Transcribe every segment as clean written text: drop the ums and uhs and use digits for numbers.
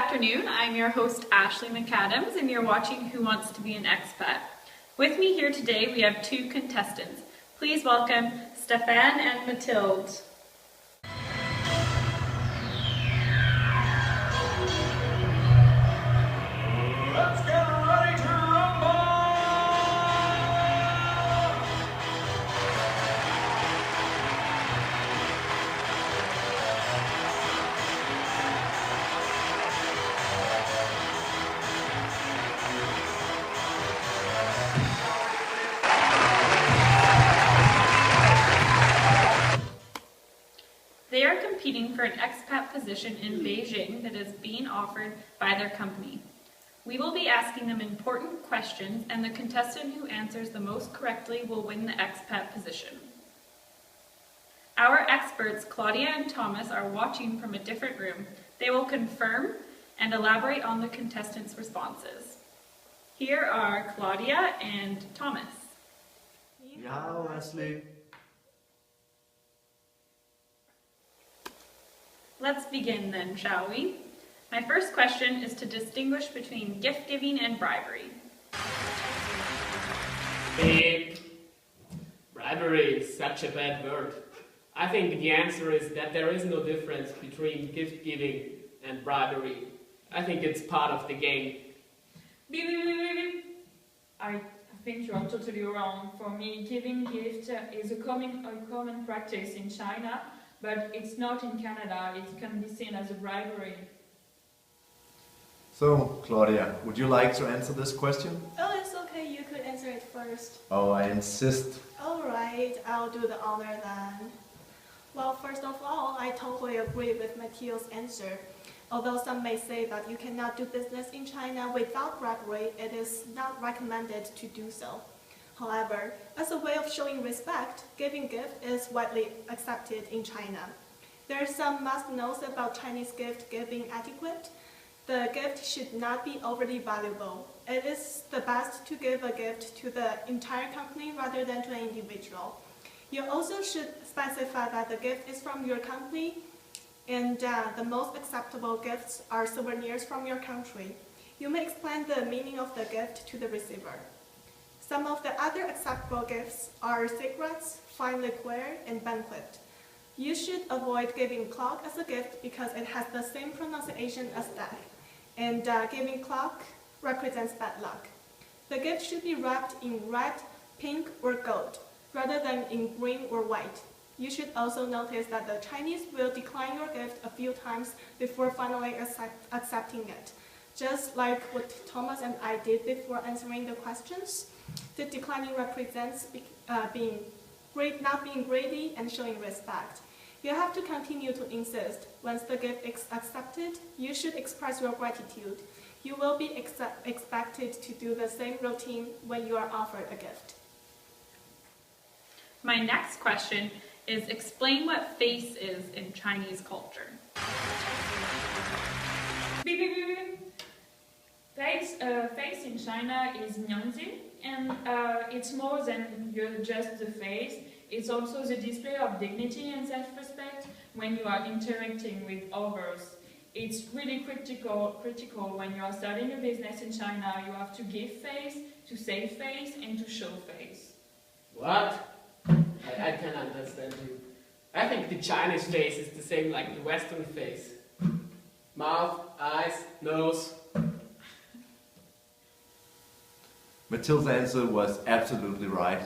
afternoon, I'm your host Ashley McAdams and you're watching Who Wants to Be an Expat. With me here today we have two contestants. Please welcome Stefan and Mathilde. Let's get ready to rumble! They are competing for an expat position in Beijing that is being offered by their company. We will be asking them important questions, and the contestant who answers the most correctly will win the expat position. Our experts, Claudia and Thomas, are watching from a different room. They will confirm and elaborate on the contestants' responses. Here are Claudia and Thomas. Yeah, Wesley. Let's begin then, shall we? My first question is to distinguish between gift giving and bribery. Bribery is such a bad word. I think the answer is that there is no difference between gift giving and bribery. I think it's part of the game. I think you are totally wrong. For me, giving gift is a common practice in China, but it's not in Canada. It can be seen as a bribery. So, Claudia, would you like to answer this question? Oh, it's okay. You could answer it first. Oh, I insist. Alright, I'll do the honor then. Well, first of all, I totally agree with Mathilde's answer. Although some may say that you cannot do business in China without bribery, it is not recommended to do so. However, as a way of showing respect, giving gift is widely accepted in China. There are some must-knows about Chinese gift-giving etiquette. The gift should not be overly valuable. It is the best to give a gift to the entire company rather than to an individual. You also should specify that the gift is from your company, and the most acceptable gifts are souvenirs from your country. You may explain the meaning of the gift to the receiver. Some of the other acceptable gifts are cigarettes, fine liquor, and banquet. You should avoid giving clock as a gift because it has the same pronunciation as death, and giving clock represents bad luck. The gift should be wrapped in red, pink, or gold, rather than in green or white. You should also notice that the Chinese will decline your gift a few times before finally accepting it. Just like what Thomas and I did before answering the questions, the declining represents not being greedy and showing respect. You have to continue to insist. Once the gift is accepted, you should express your gratitude. You will be expected to do the same routine when you are offered a gift. My next question is explain what face is in Chinese culture. Face in China is Nyangzi, and it's more than just the face. It's also the display of dignity and self-respect when you are interacting with others. It's really critical when you are starting a business in China. You have to give face, to save face, and to show face. What? I can understand you. I think the Chinese face is the same like the Western face. Mouth, eyes, nose. Mathilde's answer was absolutely right.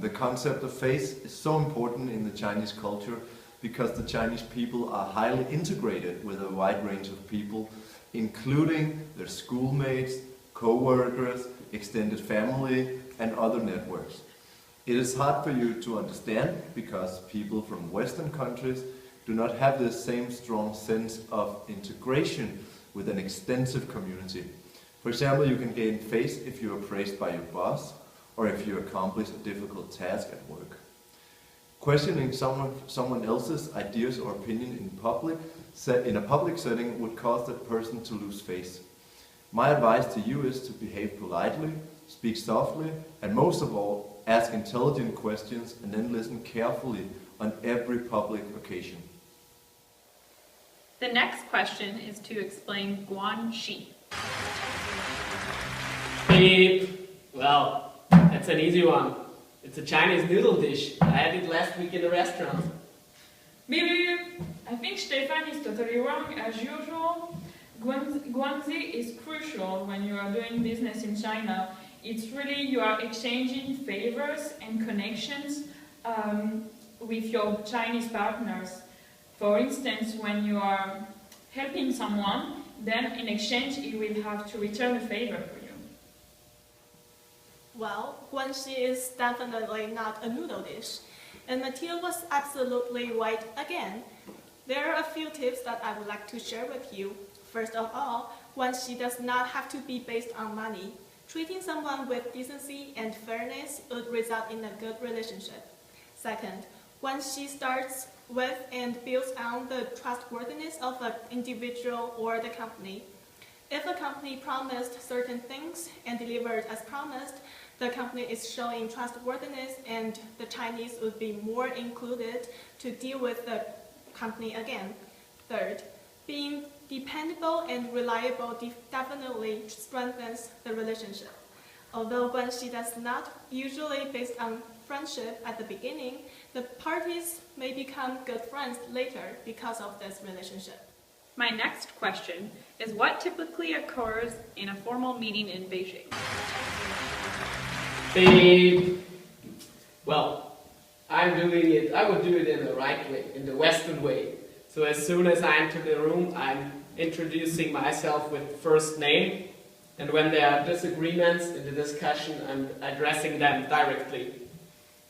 The concept of face is so important in the Chinese culture because the Chinese people are highly integrated with a wide range of people, including their schoolmates, co-workers, extended family, and other networks. It is hard for you to understand because people from Western countries do not have this same strong sense of integration with an extensive community. For example, you can gain face if you are praised by your boss or if you accomplish a difficult task at work. Questioning someone else's ideas or opinion in a public setting would cause that person to lose face. My advice to you is to behave politely, speak softly, and most of all, ask intelligent questions and then listen carefully on every public occasion. The next question is to explain guanxi. Beep. Well, that's an easy one. It's a Chinese noodle dish. I had it last week in a restaurant. Maybe I think Stefan is totally wrong as usual. Guanxi is crucial when you are doing business in China. It's really you are exchanging favors and connections with your Chinese partners. For instance, when you are helping someone, then in exchange he will have to return a favor for you. Well, guanxi is definitely not a noodle dish. And Mathilde was absolutely right again. There are a few tips that I would like to share with you. First of all, guanxi does not have to be based on money. Treating someone with decency and fairness would result in a good relationship. Second, guanxi starts with and builds on the trustworthiness of an individual or the company. If a company promised certain things and delivered as promised, the company is showing trustworthiness and the Chinese would be more included to deal with the company again. Third, being dependable and reliable definitely strengthens the relationship. Although guanxi does not usually based on friendship at the beginning, the parties may become good friends later because of this relationship. My next question is what typically occurs in a formal meeting in Beijing? Beep. Well, I would do it in the right way, in the Western way. So as soon as I enter the room, I'm introducing myself with first name, and when there are disagreements in the discussion, I'm addressing them directly.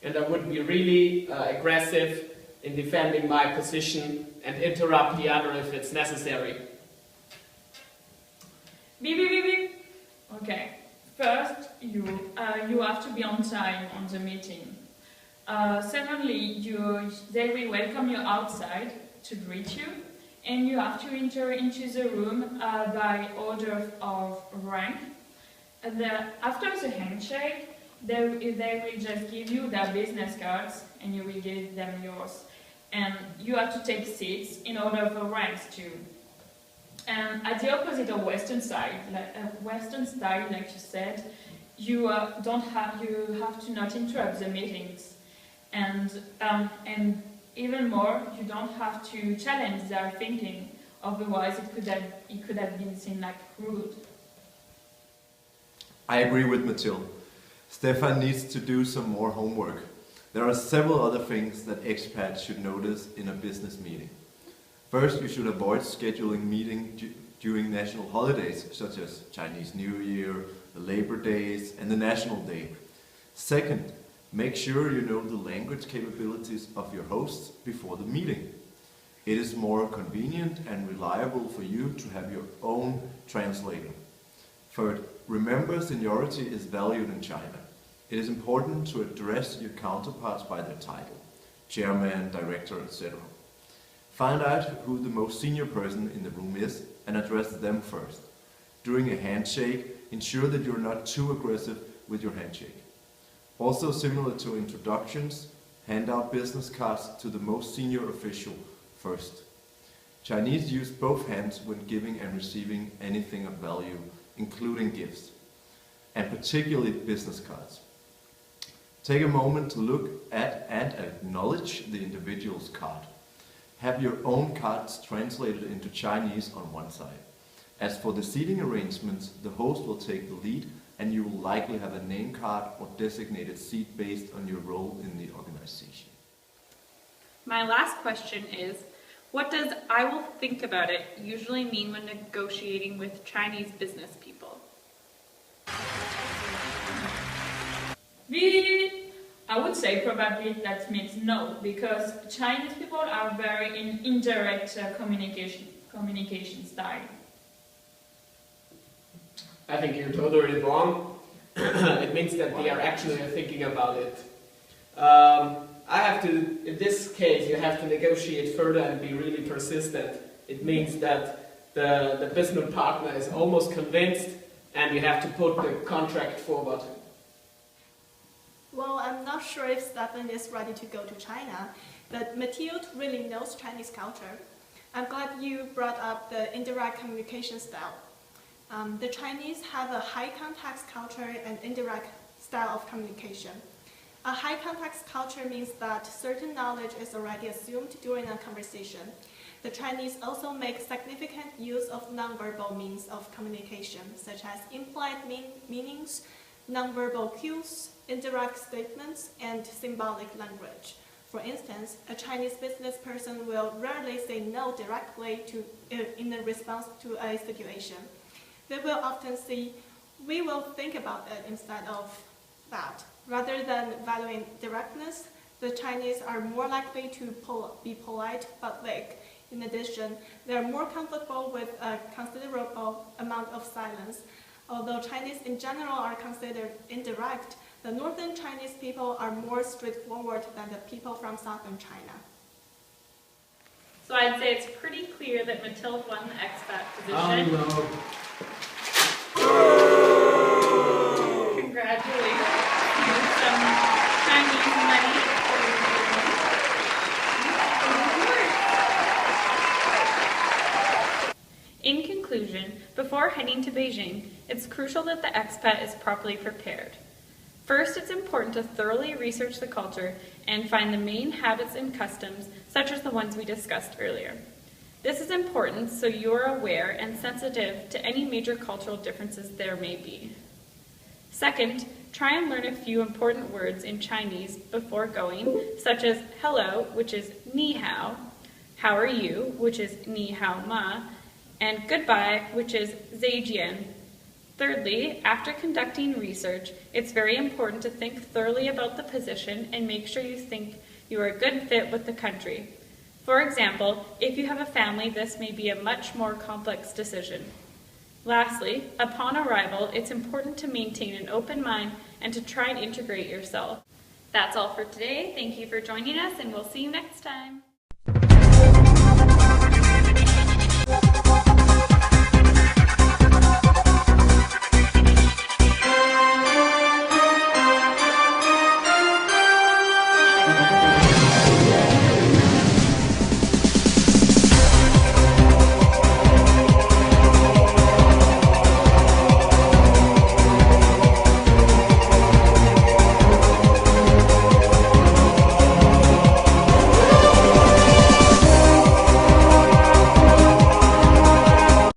And I would be really aggressive in defending my position and interrupt the other if it's necessary. Beep, beep, beep, beep. Okay. First, you have to be on time on the meeting. Secondly, they will welcome you outside to greet you, and you have to enter into the room by order of rank. After the handshake, they will just give you their business cards, and you will give them yours. And you have to take seats in order of ranks too. And at the opposite of Western style, like you said, you have to not interrupt the meetings, and even more, you don't have to challenge their thinking. Otherwise, it could have been seen like rude. I agree with Mathilde. Stefan needs to do some more homework. There are several other things that expats should notice in a business meeting. First, you should avoid scheduling meetings during national holidays, such as Chinese New Year, the Labor Days, and the National Day. Second, make sure you know the language capabilities of your hosts before the meeting. It is more convenient and reliable for you to have your own translator. Third, remember seniority is valued in China. It is important to address your counterparts by their title, chairman, director, etc. Find out who the most senior person in the room is and address them first. During a handshake, ensure that you're not too aggressive with your handshake. Also, similar to introductions, hand out business cards to the most senior official first. Chinese use both hands when giving and receiving anything of value, including gifts, and particularly business cards. Take a moment to look at and acknowledge the individual's card. Have your own cards translated into Chinese on one side. As for the seating arrangements, the host will take the lead and you will likely have a name card or designated seat based on your role in the organization. My last question is, what does "I will think about it" usually mean when negotiating with Chinese business people? I would say probably that means no, because Chinese people are very indirect communication style. I think you're totally wrong. It means that they are actually thinking about it. In this case, you have to negotiate further and be really persistent. It means that the business partner is almost convinced and you have to put the contract forward. Well, I'm not sure if Stefan is ready to go to China, but Mathilde really knows Chinese culture. I'm glad you brought up the indirect communication style. The Chinese have a high context culture and indirect style of communication. A high context culture means that certain knowledge is already assumed during a conversation. The Chinese also make significant use of nonverbal means of communication, such as implied meanings, nonverbal cues, indirect statements, and symbolic language. For instance, a Chinese business person will rarely say no directly in response to a situation. They will often say, "We will think about it," instead of that. Rather than valuing directness, the Chinese are more likely to be polite but vague. In addition, they are more comfortable with a considerable amount of silence. Although Chinese in general are considered indirect, the northern Chinese people are more straightforward than the people from southern China. So I'd say it's pretty clear that Mathilde won the expat position. Oh no. Congratulations. Here's some Chinese money. In conclusion, before heading to Beijing, it's crucial that the expat is properly prepared. First, it's important to thoroughly research the culture and find the main habits and customs, such as the ones we discussed earlier. This is important so you are aware and sensitive to any major cultural differences there may be. Second, try and learn a few important words in Chinese before going, such as hello, which is ni hao, how are you, which is ni hao ma, and goodbye, which is zaijian. Thirdly, after conducting research, it's very important to think thoroughly about the position and make sure you think you are a good fit with the country. For example, if you have a family, this may be a much more complex decision. Lastly, upon arrival, it's important to maintain an open mind and to try and integrate yourself. That's all for today. Thank you for joining us, and we'll see you next time.